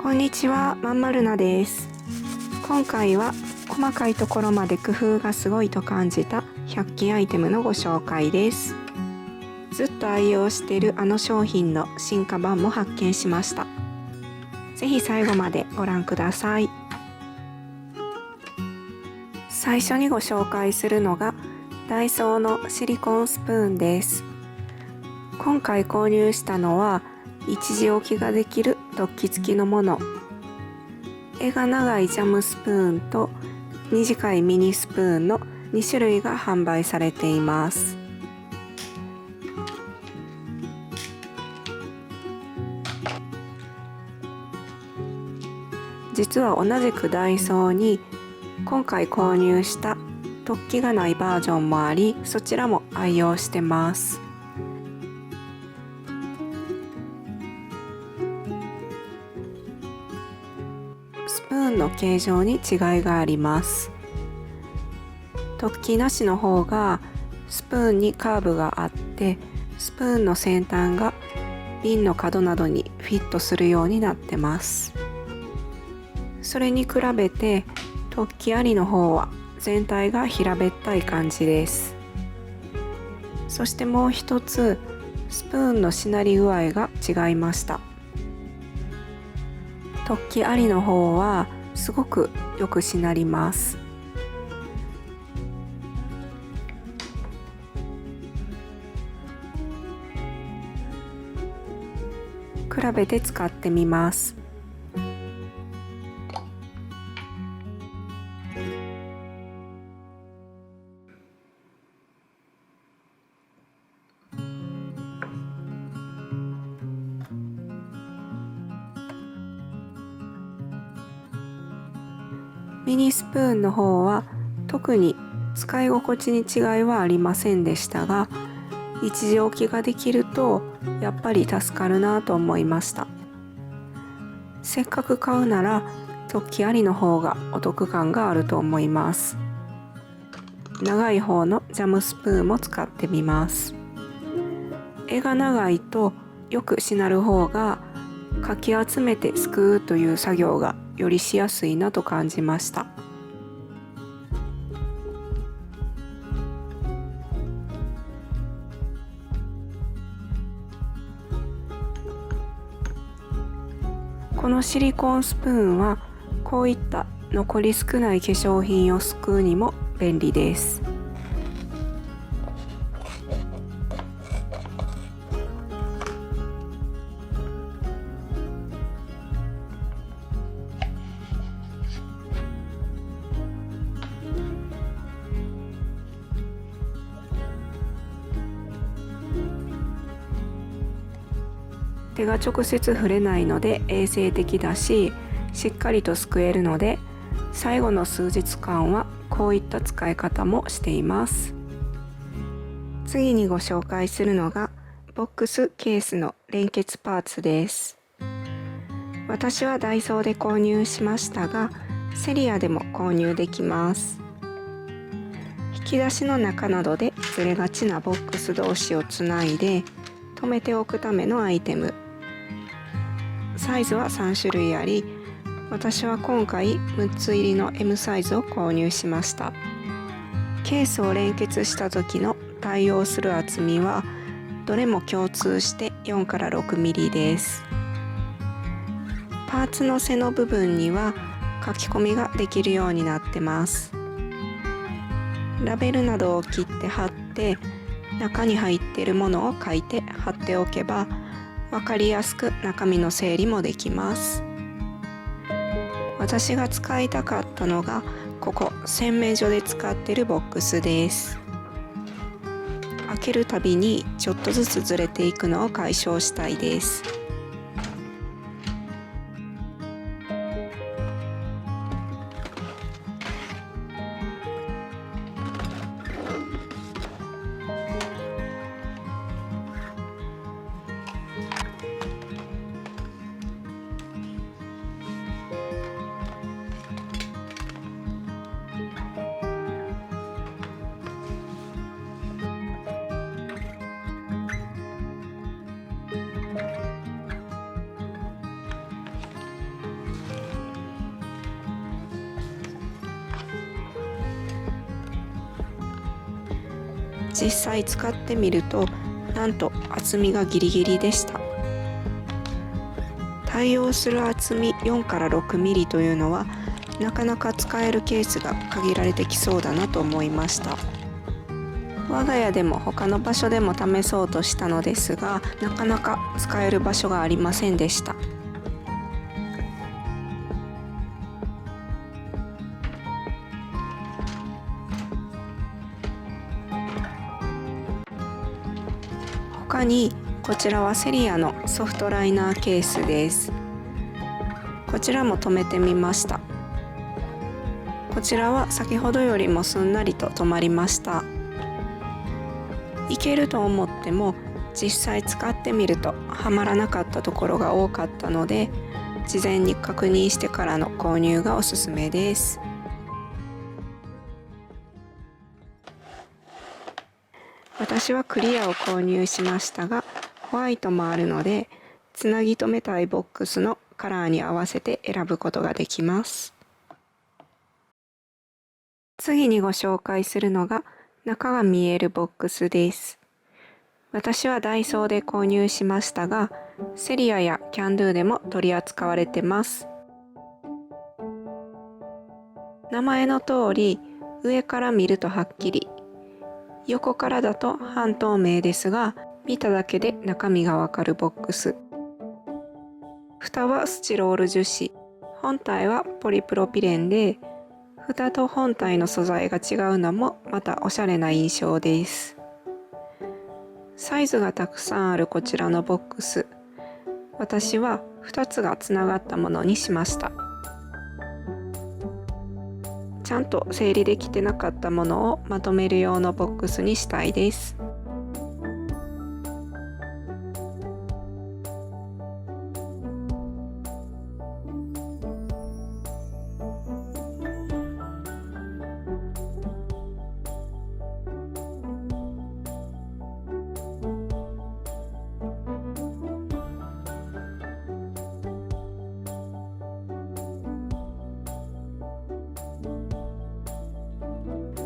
こんにちは、まんまるなです。今回は細かいところまで工夫がすごいと感じた100均アイテムのご紹介です。ずっと愛用しているあの商品の進化版も発見しました。ぜひ最後までご覧ください。最初にご紹介するのがダイソーのシリコンスプーンです。今回購入したのは一時置きができる突起付きのもの。柄が長いジャムスプーンと短いミニスプーンの2種類が販売されています。実は同じくダイソーに今回購入した突起がないバージョンもあり、そちらも愛用してます。スプーンの形状に違いがあります。突起なしの方がスプーンにカーブがあって、スプーンの先端が瓶の角などにフィットするようになってます。それに比べて突起ありの方は全体が平べったい感じです。そしてもう一つ、スプーンのしなり具合が違いました。突起ありの方はすごくよくしなります。比べて使ってみます。ミニスプーンの方は特に使い心地に違いはありませんでしたが、一時置きができるとやっぱり助かるなと思いました。せっかく買うなら突起ありの方がお得感があると思います。長い方のジャムスプーンも使ってみます。柄が長いとよくしなる方がかき集めてすくうという作業がよりしやすいなと感じました。このシリコンスプーンはこういった残り少ない化粧品をすくうにも便利です。手が直接触れないので衛生的だし、しっかりとすくえるので、最後の数日間はこういった使い方もしています。次にご紹介するのがボックスケースの連結パーツです。私はダイソーで購入しましたが、セリアでも購入できます。引き出しの中などでずれがちなボックス同士をつないで留めておくためのアイテム。サイズは3種類あり、私は今回6つ入りの M サイズを購入しました。ケースを連結した時の対応する厚みはどれも共通して4から6ミリです。パーツの背の部分には書き込みができるようになってます。ラベルなどを切って貼って、中に入っているものを書いて貼っておけば分かりやすく中身の整理もできます。私が使いたかったのがここ洗面所で使っているボックスです。開けるたびにちょっとずつずれていくのを解消したいです。実際使ってみるとなんと厚みがギリギリでした。対応する厚み4から6ミリというのはなかなか使えるケースが限られてきそうだなと思いました。我が家でも他の場所でも試そうとしたのですが、なかなか使える場所がありませんでした。他にこちらはセリアのソフトライナーケースです。こちらも留めてみました。こちらは先ほどよりもすんなりと留まりました。いけると思っても実際使ってみるとはまらなかったところが多かったので、事前に確認してからの購入がおすすめです。私はクリアを購入しましたが、ホワイトもあるのでつなぎ止めたいボックスのカラーに合わせて選ぶことができます。次にご紹介するのが中が見えるボックスです。私はダイソーで購入しましたが、セリアやキャンドゥでも取り扱われてます。名前の通り、上から見るとはっきり、横からだと半透明ですが、見ただけで中身がわかるボックス。蓋はスチロール樹脂、本体はポリプロピレンで、蓋と本体の素材が違うのもまたおしゃれな印象です。サイズがたくさんあるこちらのボックス、私は2つがつながったものにしました。ちゃんと整理できてなかったものをまとめる用のボックスにしたいです。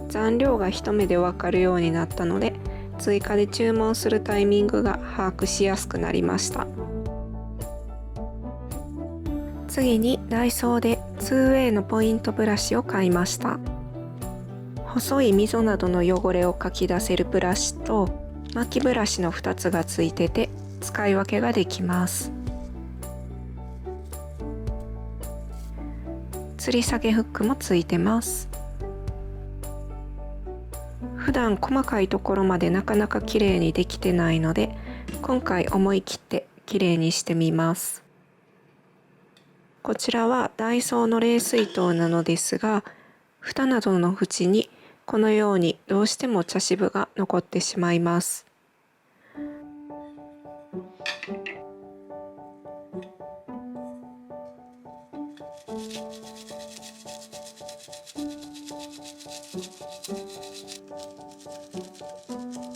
残量が一目でわかるようになったので、追加で注文するタイミングが把握しやすくなりました。次にダイソーで 2way のポイントブラシを買いました。細い溝などの汚れをかき出せるブラシと巻きブラシの2つがついてて使い分けができます。吊り下げフックもついてます。普段細かいところまでなかなか綺麗にできてないので、今回思い切って綺麗にしてみます。こちらはダイソーの冷水筒なのですが、蓋などの縁にこのようにどうしても茶渋が残ってしまいます。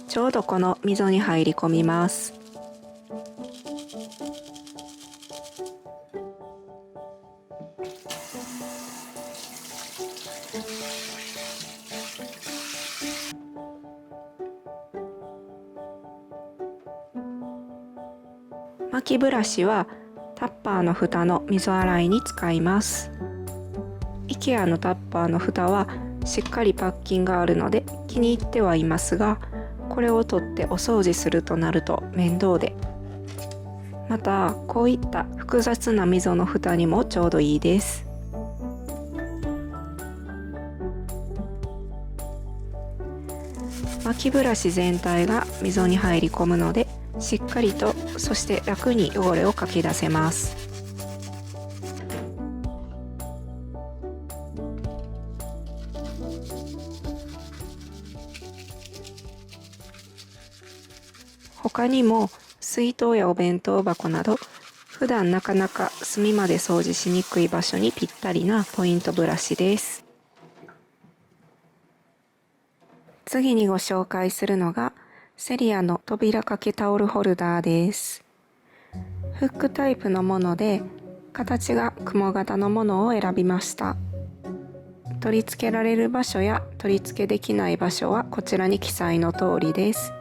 ちょうどこの溝に入り込みます。巻きブラシはタッパーの蓋の溝洗いに使います。IKEA のタッパーの蓋はしっかりパッキンがあるので気に入ってはいますが、これを取ってお掃除するとなると面倒で、またこういった複雑な溝の蓋にもちょうどいいです。巻きブラシ全体が溝に入り込むので、しっかりとそして楽に汚れをかき出せます。他にも水筒やお弁当箱など普段なかなか隅まで掃除しにくい場所にぴったりなポイントブラシです。次にご紹介するのがセリアの扉掛けタオルホルダーです。フックタイプのもので形が雲型のものを選びました。取り付けられる場所や取り付けできない場所はこちらに記載の通りです。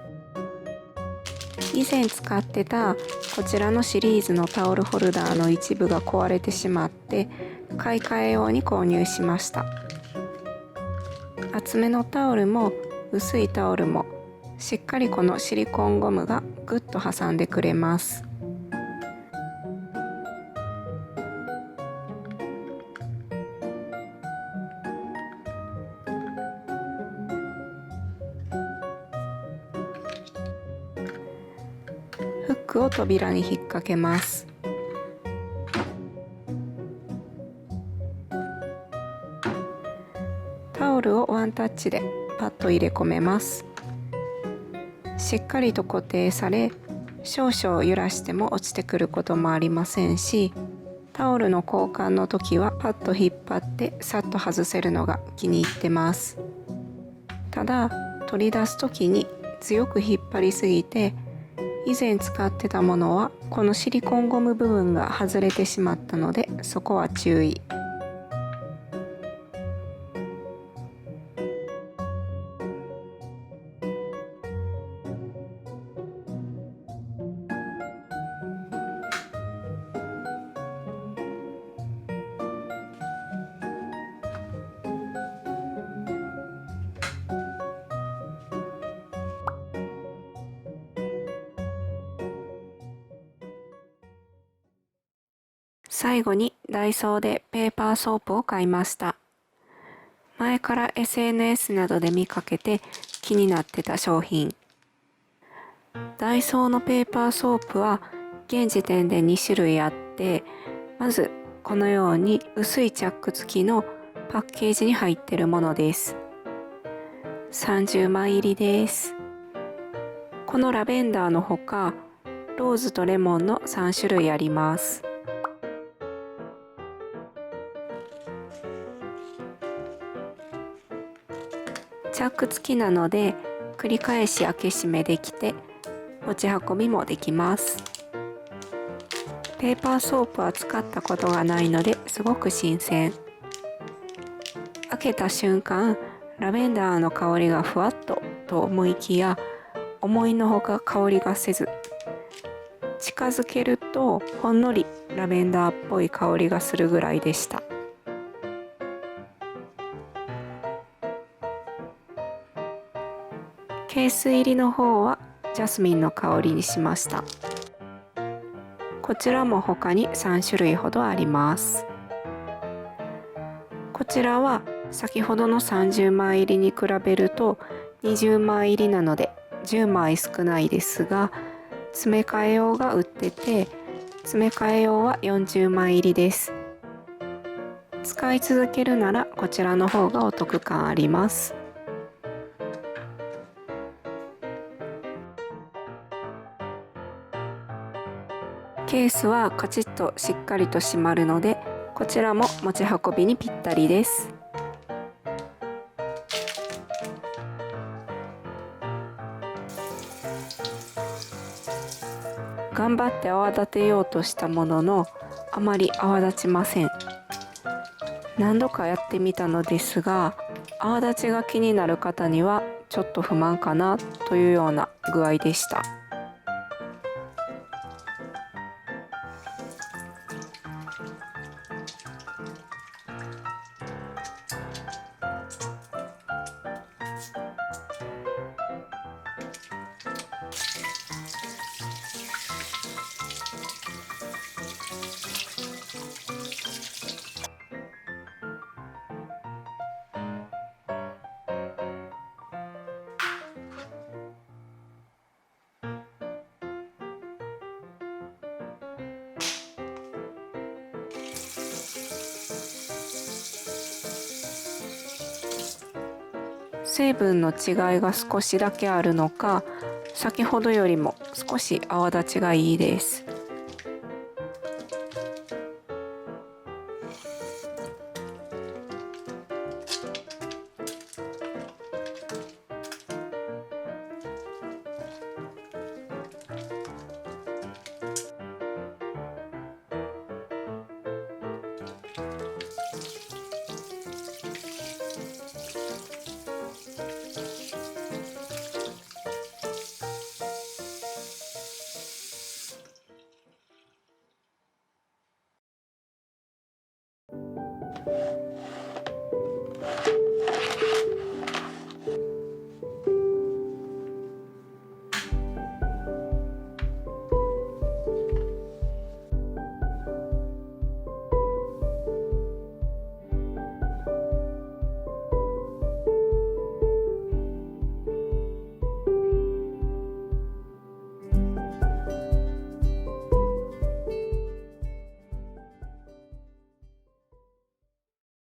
以前使ってたこちらのシリーズのタオルホルダーの一部が壊れてしまって買い替え用に購入しました。厚めのタオルも薄いタオルもしっかりこのシリコンゴムがグッと挟んでくれます。フックを扉に引っ掛けます。タオルをワンタッチでパッと入れ込めます。しっかりと固定され、少々揺らしても落ちてくることもありませんし、タオルの交換の時はパッと引っ張ってさっと外せるのが気に入ってます。ただ取り出す時に強く引っ張りすぎて、以前使ってたものはこのシリコンゴム部分が外れてしまったので、そこは注意。最後にダイソーでペーパーソープを買いました。前から SNS などで見かけて気になってた商品。ダイソーのペーパーソープは現時点で2種類あって、まずこのように薄いチャック付きのパッケージに入っているものです。30枚入りです。このラベンダーのほか、ローズとレモンの3種類あります。チャック付きなので繰り返し開け閉めできて持ち運びもできます。ペーパーソープは使ったことがないのですごく新鮮。開けた瞬間ラベンダーの香りがふわっと思いきや、思いのほか香りがせず、近づけるとほんのりラベンダーっぽい香りがするぐらいでした。ケース入りの方はジャスミンの香りにしました。こちらも他に3種類ほどあります。こちらは先ほどの30枚入りに比べると20枚入りなので10枚少ないですが、詰め替え用が売ってて、詰め替え用は40枚入りです。使い続けるならこちらの方がお得感あります。ケースはカチッとしっかりと閉まるので、こちらも持ち運びにぴったりです。頑張って泡立てようとしたものの、あまり泡立ちません。何度かやってみたのですが、泡立ちが気になる方にはちょっと不満かなというような具合でした。成分の違いが少しだけあるのか、先ほどよりも少し泡立ちがいいです。